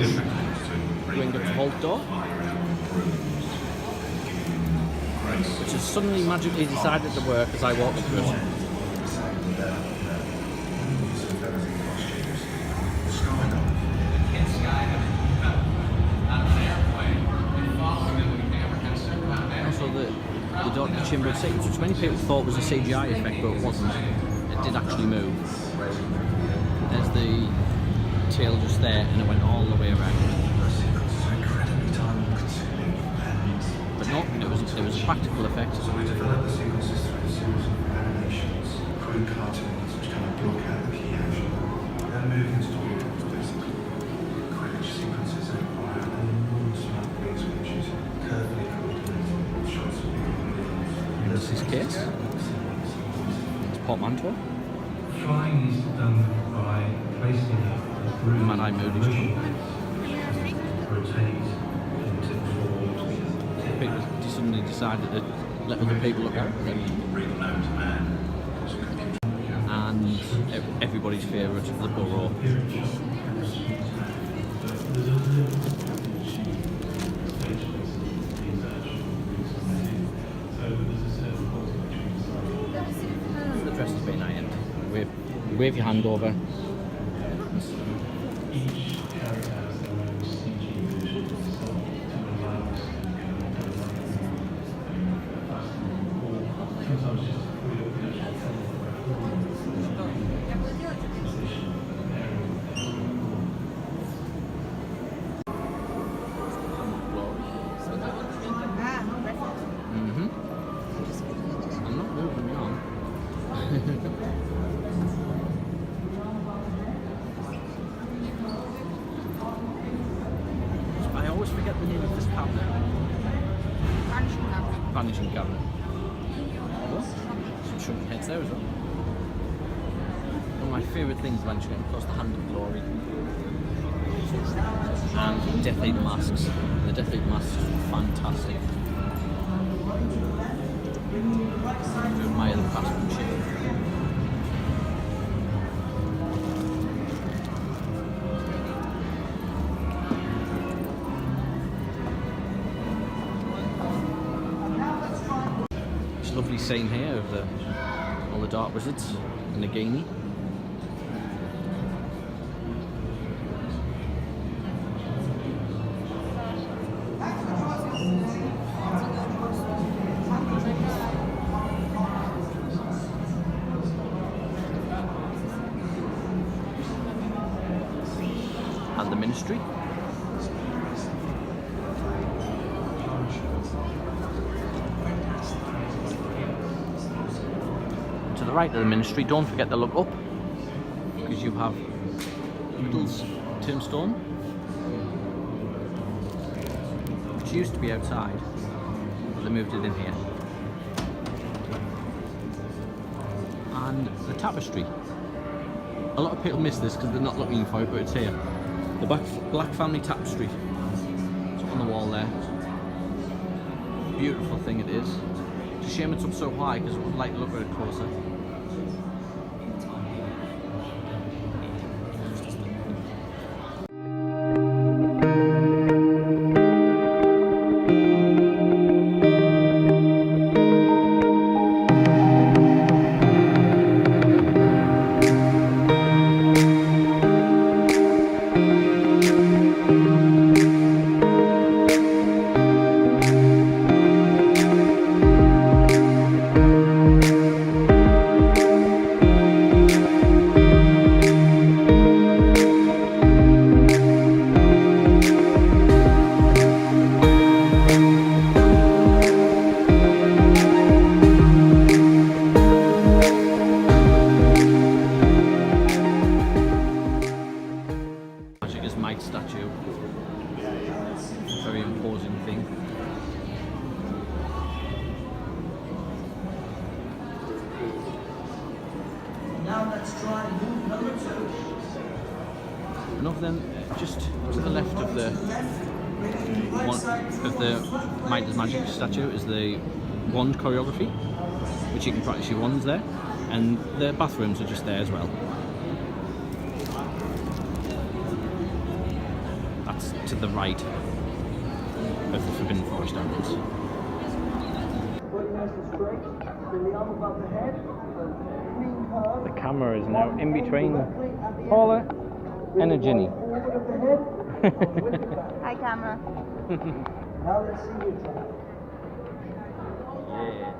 going up to Vault Door, which has suddenly magically decided to work as I walk through it. Also the Chimbrid sequence, which many people thought was a CGI effect, but it wasn't. It did actually move. There's the tail just there, and it went all the way around. But no, it was a practical effect. This is case. It's portmanteau. Flying is done by placing the broom Man, I moved his rotate into forward. People suddenly decided to let other people look out, and everybody's favourite, the burrow. The dress has been ironed. Wave your hand over. I'm not moving on. I always forget the name of this cabinet. Vanishing cabinet. What? Some chunky heads there as well. One of my favourite things eventually, of course, the Hand of Glory. And Death Eater masks. The Death Eater masks are fantastic. To admire the craftsmanship. It's a lovely scene here of all the dark wizards and Nagini. And the Ministry. To the right of the Ministry, don't forget to look up, because you have Riddle's tombstone, which used to be outside, but they moved it in here. And the tapestry. A lot of people miss this because they're not looking for it, but it's here. The Black Family Tapestry. It's on the wall there. Beautiful thing it is. It's a shame it's up so high because I would like to look at it closer. Statue. Very imposing thing. Now let's try move number 2. And over then, just to the left of the Might and Magic statue is the wand choreography, which you can practice your wands there, and the bathrooms are just there as well. that's to the right of the Forbidden Forest entrance. Body nice and straight. Bring the arm above the head. Clean curve. The camera is now in between Directly at the Paula end. and a Ginny. Forward of the head. Whip it back. Hi, camera. Now let's see you try. Yeah.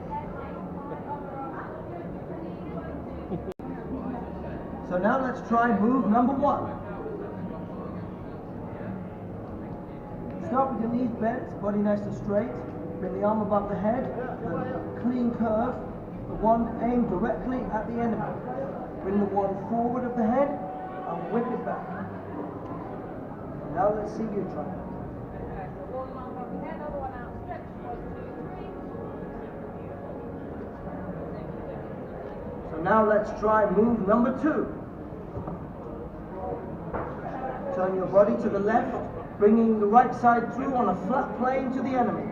So now let's try move number 1. Start with your knees bent, body nice and straight. Bring the arm above the head, the clean curve, the one aimed directly at the enemy. Bring the one forward of the head and whip it back. Now let's see you try. So now let's try move number 2. Turn your body to the left, bringing the right side through on a flat plane to the enemy.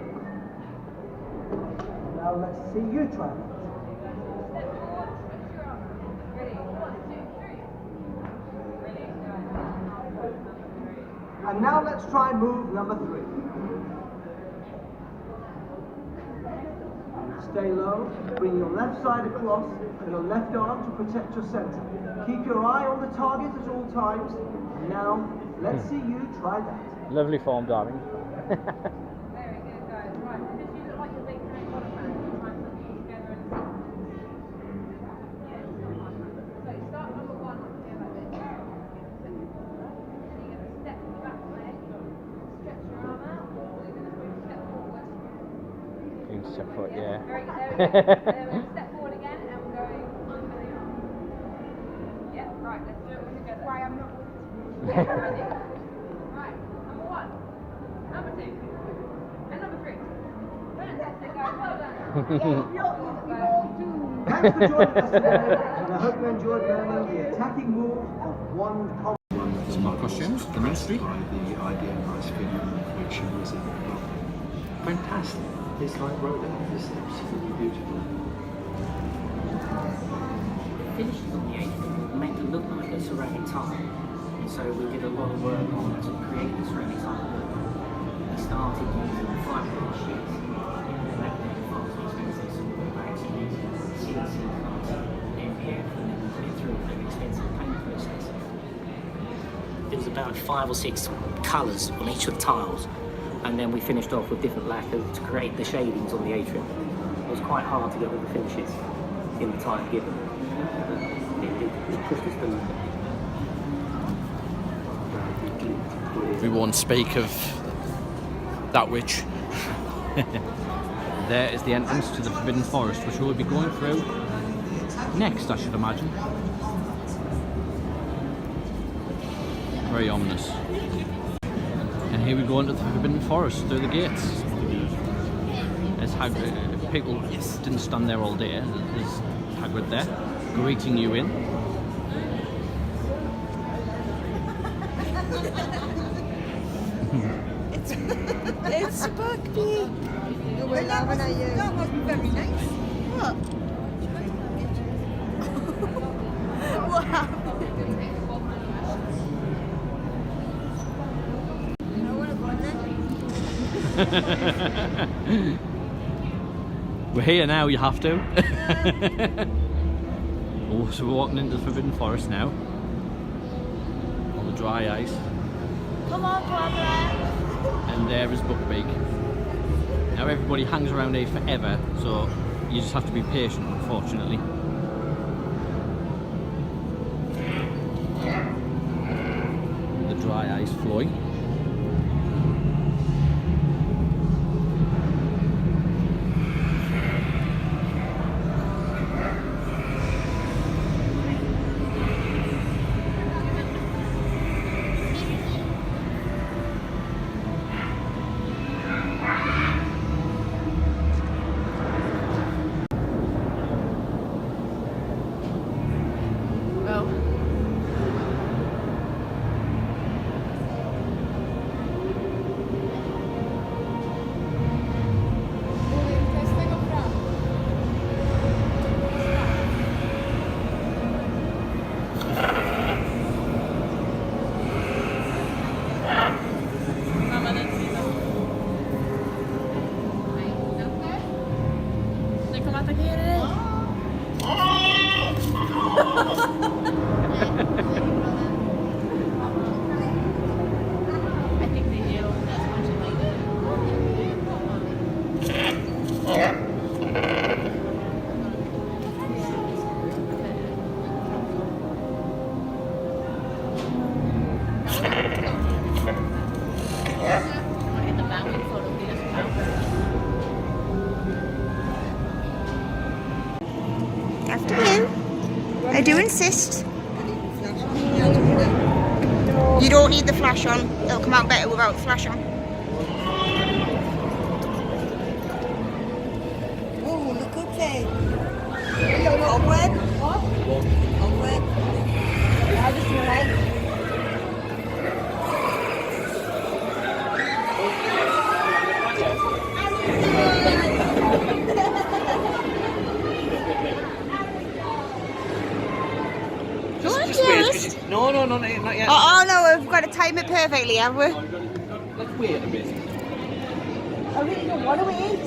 Now let's see you try it. And now let's try move number 3. Stay low, bring your left side across and your left arm to protect your center. Keep your eye on the target at all times. Now, let's see you try that. Lovely form, darling. Very good, guys. Right, so just use it like your big Harry Potter fan. Try and put these together and see. So you start number 1 here like this. Then you're going to step the back leg, stretch your arm out, or you're going to step forward. You can step forward, yeah. Very good, there we go. And then we're going to step forward again and we're going under the arm. Yeah, right, let's do it all together. Why I'm not. Right, number 1, number 2, and number 3. Fantastic, guys, well done. Thanks for joining us today, and I hope you enjoyed learning the attacking moves of one combat. Some more costumes, the ministry. The idealised figure which was in the book. Fantastic. It's like Rhoda. It's absolutely beautiful. Finishes on the apron make it look like a ceramic tile. And so we did a lot of work on to create the ceramic tile look. We started using fibre sheets. And that made it far more expensive, so we were actually using CNC cards, MDF, and then we put it through a very expensive paint process. There was about 5 or 6 colours on each of the tiles, and then we finished off with different lacquer to create the shadings on the atrium. It was quite hard to get all the finishes in the time given. It pushed us to look at. We won't speak of that which. There is the entrance to the Forbidden Forest, which we'll be going through next, I should imagine. Very ominous. And here we go into the Forbidden Forest through the gates. There's Hagrid. People didn't stand there all day. There's Hagrid there, greeting you in. It's Bugby. We're laughing at you. That must be very nice. What? What happened? I want to go there. We're here now, you have to. Oh, so we're walking into the Forbidden Forest now. On the dry ice. Come on, Barbara. And there is Buckbeak. Now everybody hangs around here forever, so you just have to be patient, unfortunately. The dry ice flowing. After you. I do insist. You don't need the flash on. It'll come out better without the flash on. Oh, look okay. Onward. Onward. Now just your leg. No, not yet. Oh no, we've got to time it perfectly, have we? Let's wait a bit. I really don't want to eat.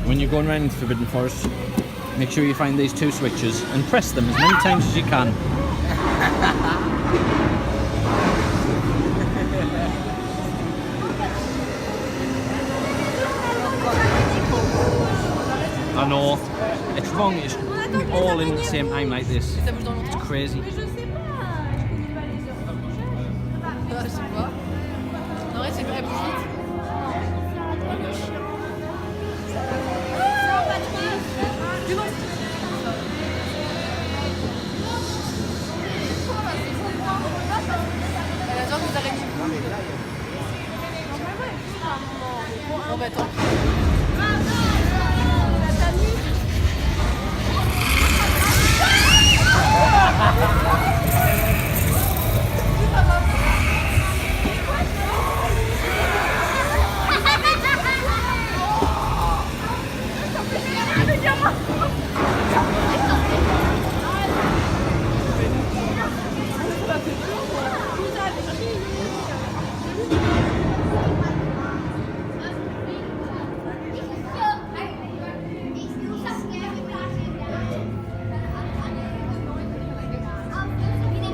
When you're going around Forbidden Forest, make sure you find these two switches and press them as many times as you can. I know, it's wrong, it's all in at the same time like this. It's crazy. Mais je sais pas, je connais pas les heures prochaines. Je sais pas. Non, ouais, c'est vrai, bouge vite. Elle adore les araignées. Bon, bah attends.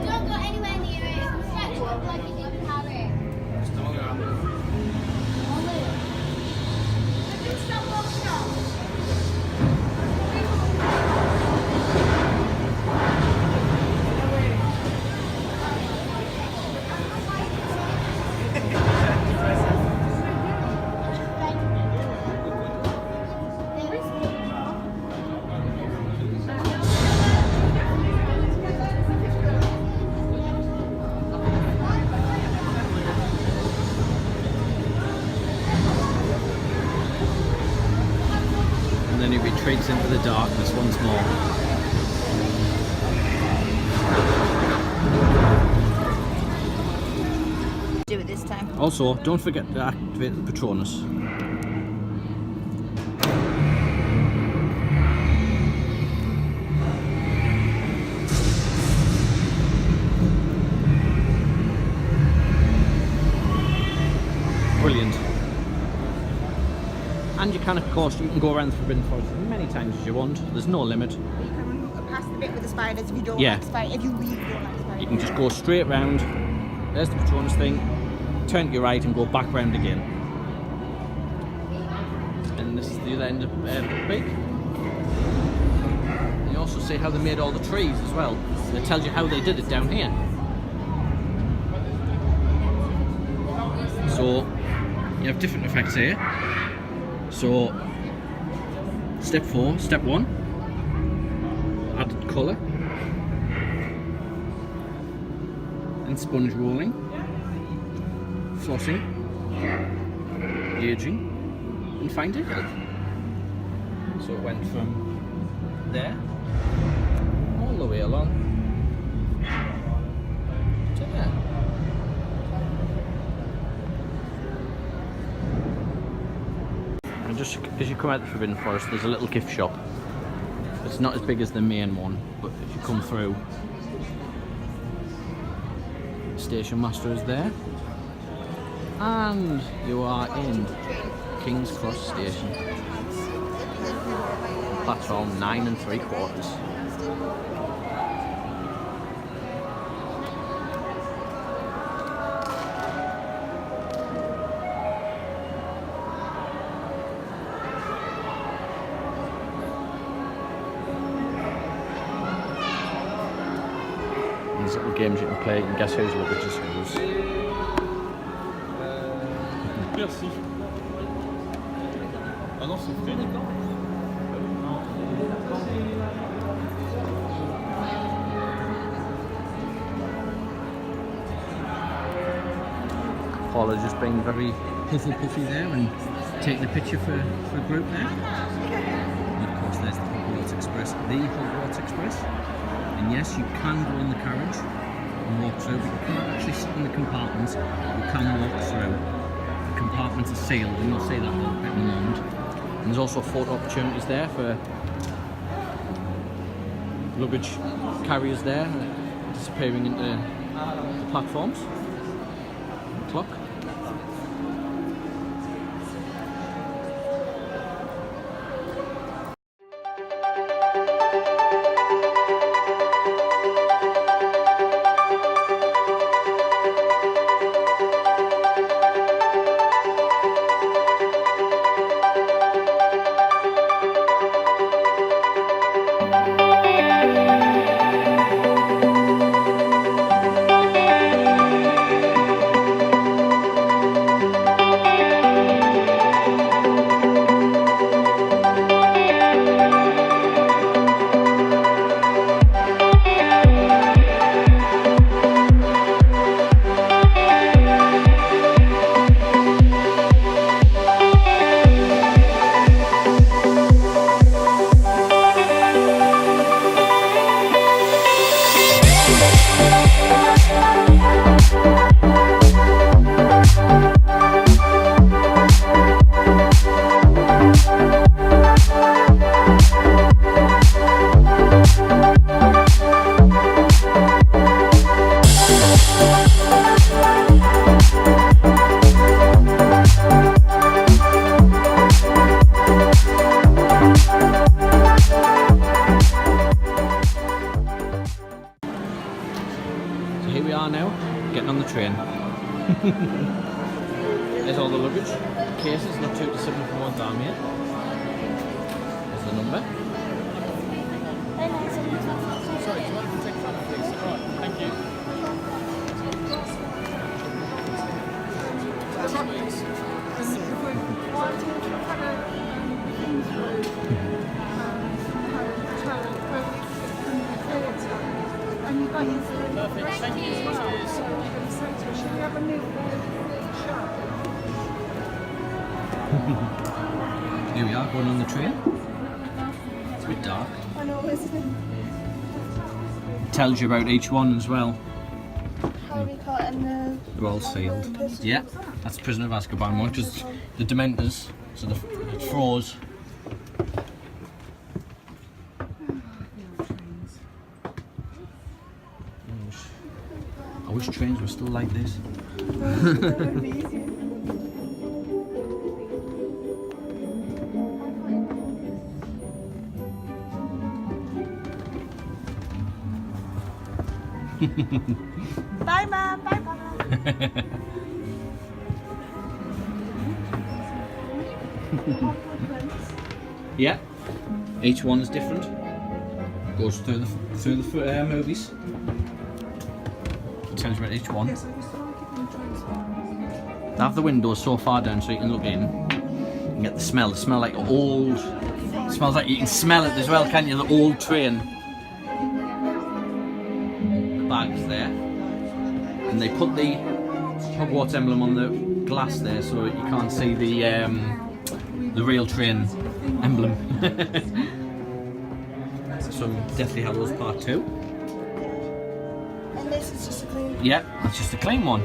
Don't go anywhere near it. Stretch it up like you did with Harry. Stop walking off. And then he retreats into the darkness once more. Do it this time. Also, don't forget to activate the Patronus. Brilliant. And you can, of course, you can go around the Forbidden Forest as many times as you want. There's no limit. You can run past the bit with the spiders if you don't Yeah. like spiders. If you really don't like spiders. You can just go straight round. There's the Patronus thing. Turn to your right and go back round again. And this is the other end of Butterbeer. You also see how they made all the trees as well. And it tells you how they did it down here. So you have different effects here. So step 1, added colour. And sponge rolling, flossing, gauging, and fine detail. So it went from there all the way along to there. And just as you come out the Forbidden Forest, there's a little gift shop. It's not as big as the main one, but if you come through, Station Master is there, and you are in King's Cross Station, platform 9 3/4. There's little games you can play, and guess whose luggage is whose. Merci. Ah non, c'est frais, d'accord. Paula's just being very puffy there and taking a picture for a group there. And of course there's the Hogwarts Express, And yes, you can go in the carriage and walk through, but you can't actually sit in the compartments. You can walk through. The compartments are sealed, and you'll see that a little bit in a moment. And there's also photo opportunities there for luggage carriers there, disappearing into the platforms. The clock. the number. Sorry, do you want to take that, please? All right, thank you. Perfect, thank you. Cheers. Here we are, going on the train. It's a bit dark. I know, isn't it? Tells you about each one as well. Harry Potter and the... They're all sealed. Yeah, that's Prisoner of Azkaban one, because the Dementors, so the Frauds. I wish trains were still like this. Bye, Mum. Bye, Mum. Yeah, each one is different. Goes through the movies. Tells you about each one. They have the windows so far down so you can look in. You can get the smell. It smells like old. It smells like you can smell it as well, can't you? The old train. The bags there, and they put the Hogwarts emblem on the glass there so you can't see the real train emblem. So Deathly Hallows Part 2. And this is just a clean... Yeah, that's just a clean one.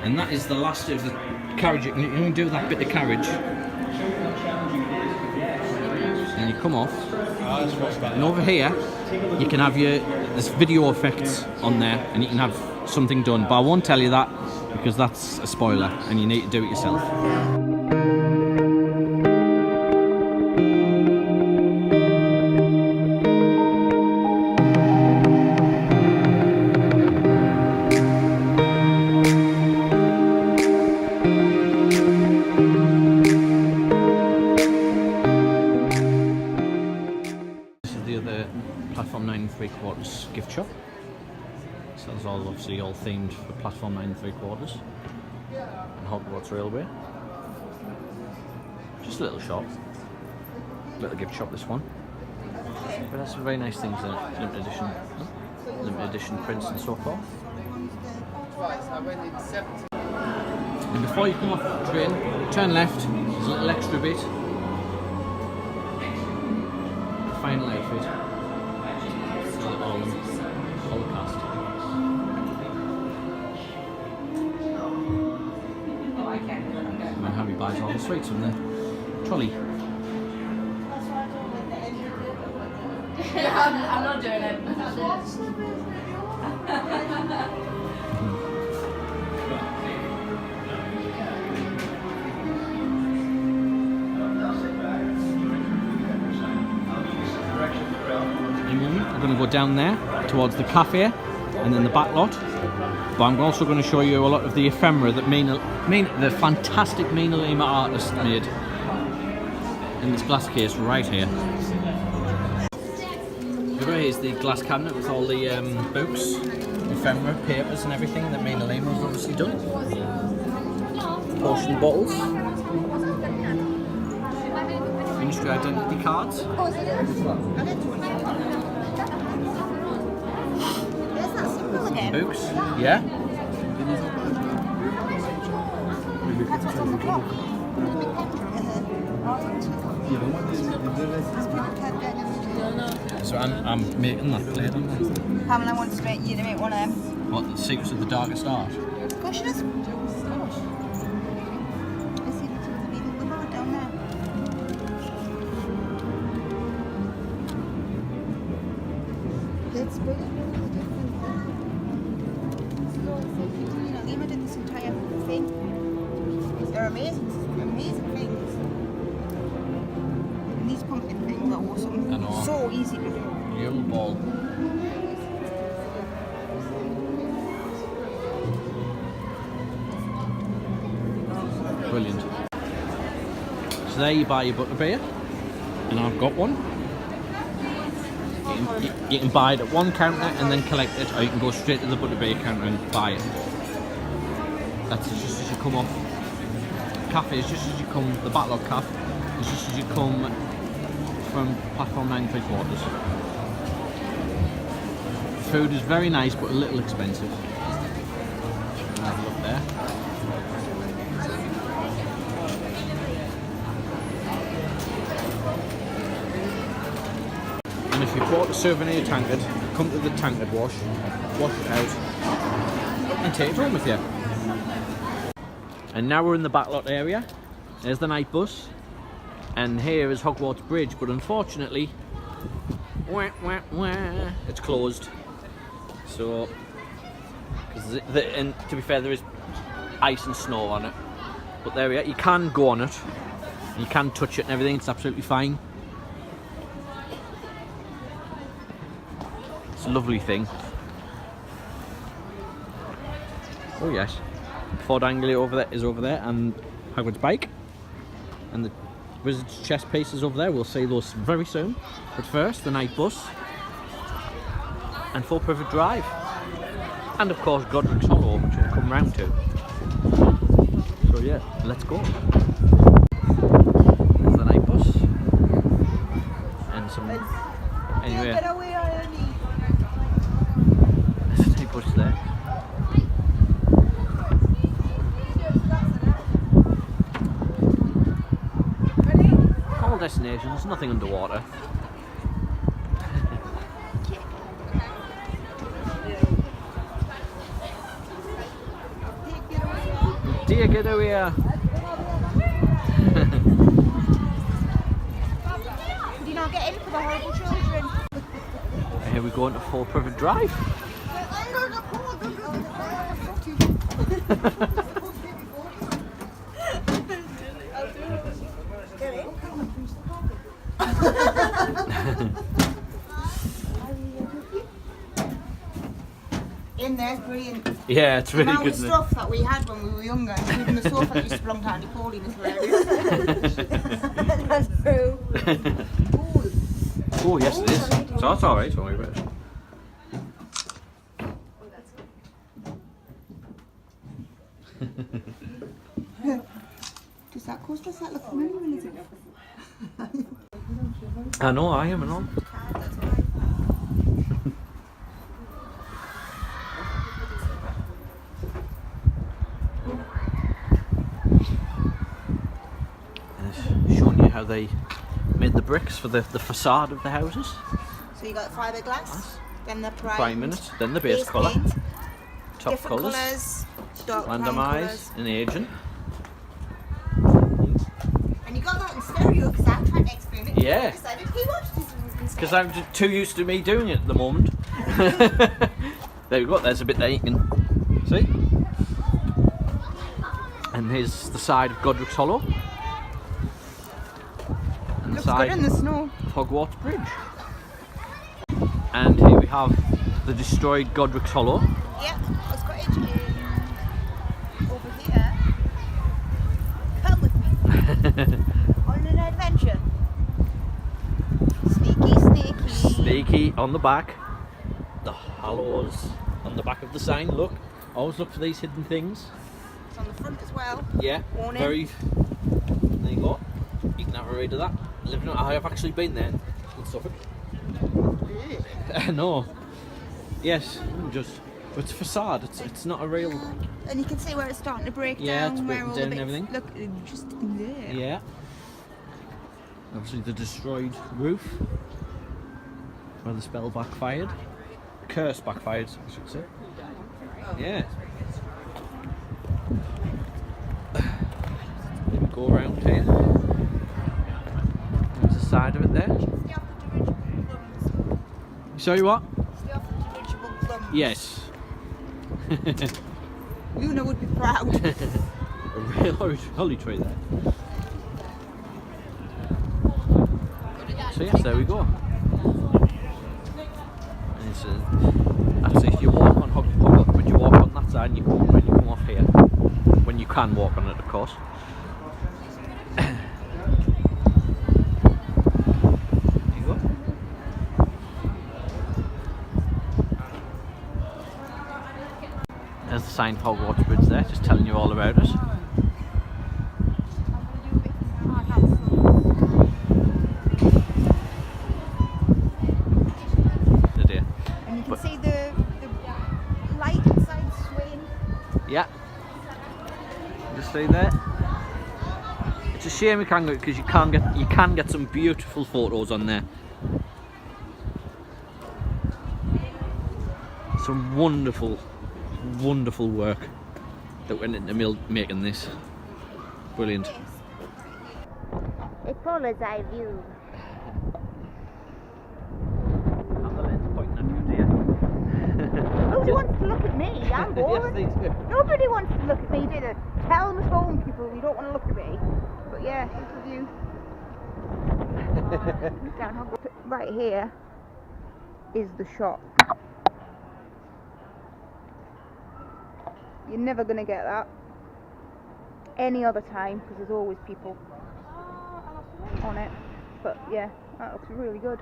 And that is the last of the carriage. You can do that bit of carriage. And you come off. And over here, you can have there's video effects on there, and you can have something done. But I won't tell you that, because that's a spoiler, and you need to do it yourself. Platform 9 3/4 gift shop. So that's all obviously all themed for Platform 9 3/4 and Hogwarts Railway. Just a little shop, little gift shop this one. But there's some very nice things in it, limited edition prints and so forth. And before you come off the train, turn left. There's a little extra bit. Final outfit. All the cast. And then Harry buys all the sweets from the trolley. I'm not doing it. We're going to go down there towards the cafe and then the backlot. But I'm also going to show you a lot of the ephemera that the fantastic Mina Lima artist made in this glass case right here. Right here's the glass cabinet with all the books, ephemera, papers and everything that Mina Lima has obviously done. Potion bottles. Ministry identity cards. Books, yeah. So I'm making that plate on that. Pam and I want to make you to make one of them. What, the Secrets of the Darkest Art? Of course she does. Of course. I see the two of the people with the heart down there. That's brilliant. Lima did this entire thing. They're amazing things. And these pumpkin things are awesome. I know. So easy to do. Yellow ball. Brilliant. So there you buy your Butterbeer, and I've got one. You can buy it at one counter and then collect it, or you can go straight to the Butterbeer counter and buy it. That's just as you come off. Cafe is just as you come, the backlot cafe is just as you come from platform 9 3/4. Food is very nice but a little expensive. Have a look there. And if you bought a souvenir tankard, come to the tankard wash it out, and take it home with you. And now we're in the backlot area. There's the night bus, and here is Hogwarts Bridge, but unfortunately, it's closed. So, and to be fair, there is ice and snow on it. But there we are. You can go on it, you can touch it and everything. It's absolutely fine. It's a lovely thing. Oh yes, Ford Anglia over there, and Hogwarts bike, and the Wizard's chess piece is over there. We'll see those very soon. But first, the night bus, and Full Privet Drive, and of course Godric's Hollow, which we'll come round to. So yeah, let's go. There's the night bus, and some. Anyway, there's the night bus there. All destinations, nothing underwater. Dear, get over here. Did you not get in for the horrible children? Here we go into Full Privet Drive. In there's brilliant. Yeah, it's really good. The stuff that we had when we were younger, including the sofa that used to belong to Andy Pauline, was hilarious. That's true. Oh yes, it is. So that's all right. Don't worry about it. Does that look familiar, Elizabeth? I know, I am and all. Showing you how they made the bricks for the facade of the houses. So you got fiberglass, then the prime in it, then the base colour, paint, top different colours, dark brown randomised, and agent. And you got that in stereo because I tried to explain it. Yeah. I decided he watched this in stereo. Because I'm just too used to me doing it at the moment. There we go, there's a bit there you can see. And here's the side of Godric's Hollow. And the side good in the snow. of Hogwarts Bridge. And here we have the destroyed Godric's Hollow. Yeah, I've got it over here. Come with me. On an adventure. Sneaky. Sneaky on the back. The Hollows on the back of the sign. Look, always look for these hidden things. It's on the front as well. Yeah, Warning. very. There you go. You can have a read of that. I have actually been there in Suffolk. No. Yes, it's a facade. It's not a real. And you can see where it's starting to break Yeah, down. it's breaking where all down the and bits, everything. Look, just in there. Yeah. Obviously the destroyed roof, where the spell backfired. Curse backfired, I should say. Yeah. Go around here. There's the side of it there. Stay off the dirigible plums. Show you what? Stay off the dirigible plums. Yes. Luna would be proud. A real holly tree there. So yes, there we go. And it's actually, if you walk on Hogwarts, when you walk on that side, and you come off here, when you can walk on it, of course. signed Hogwarts Bridge there, just telling you all about it. And you can see the light inside swaying. Yeah. Just see there. It's a shame we can't go because you can get some beautiful photos on there. Some wonderful, wonderful work that went into making this. Brilliant. A polar's eye view. And the lens pointing at you, dear. Nobody wants to look at me. I'm bored. Yes, they do. Nobody wants to look at me, do they? Tell them at home, people, you don't want to look at me. But yeah, here's the view. Down Hogwarts. Right here is the shop. You're never going to get that any other time because there's always people on it. But yeah, that looks really good.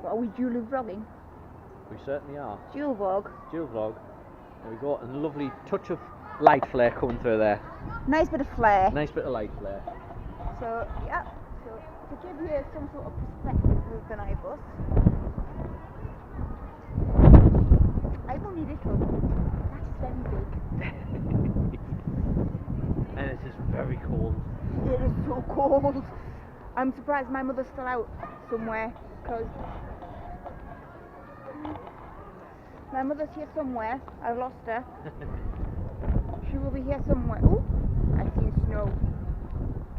What, are we dually vlogging? We certainly are. Dual vlog. Dual vlog. There we go. And a lovely touch of light flare coming through there. Nice bit of flair. Nice bit of light flare. So yeah, so to give you some sort of perspective of the night bus, I've only little. That's very big. And it is very cold. It is so cold. I'm surprised my mother's still out somewhere because my mother's here somewhere. I've lost her. She will be here somewhere. Oh, I see snow.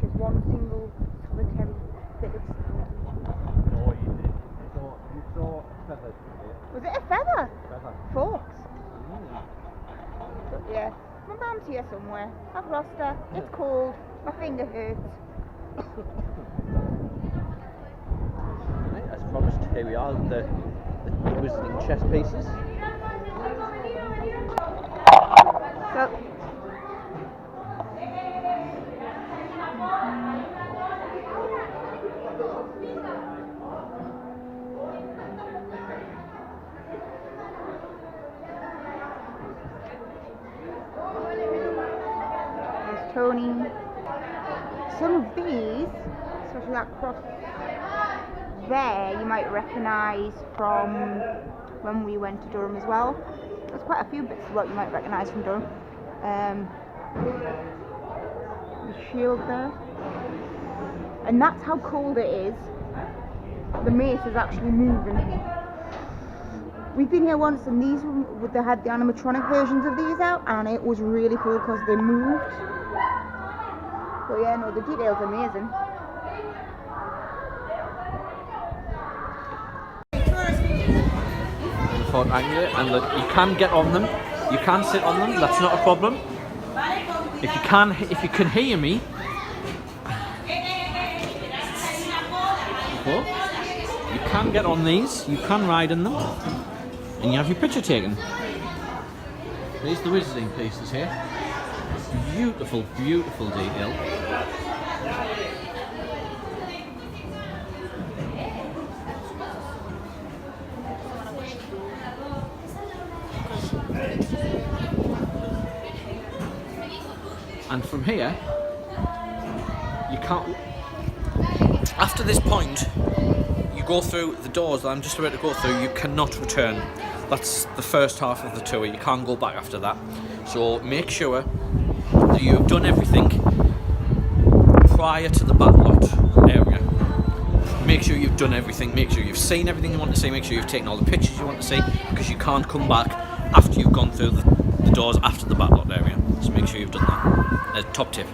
Just one single solitary bit of snow. No, you did. You saw feathers. Was it a feather? Feather. Forks. But yeah, my mum's here somewhere. I've lost her. It's cold. My finger hurts. Right, as promised, here we are, the visiting chess pieces. So, there's Tony. Some of these, especially that cross there, you might recognise from when we went to Durham as well. There's quite a few bits of what you might recognise from Durham. The shield there. And that's how cold it is. The mace is actually moving. We've been here once and these they had the animatronic versions of these out and it was really cool because they moved. So yeah, no, the detail's amazing. And look, you can get on them, you can sit on them, that's not a problem. If you can hear me, you can get on these, you can ride in them, and you have your picture taken. There's the visiting pieces here. Beautiful, beautiful detail. And from here, you can't. After this point, you go through the doors that I'm just about to go through. You cannot return. That's the first half of the tour. You can't go back after that. So make sure that you've done everything prior to the backlot area. Make sure you've done everything. Make sure you've seen everything you want to see. Make sure you've taken all the pictures you want to see, because you can't come back after you've gone through the doors after the backlot area. So make sure you've done that. Top tip.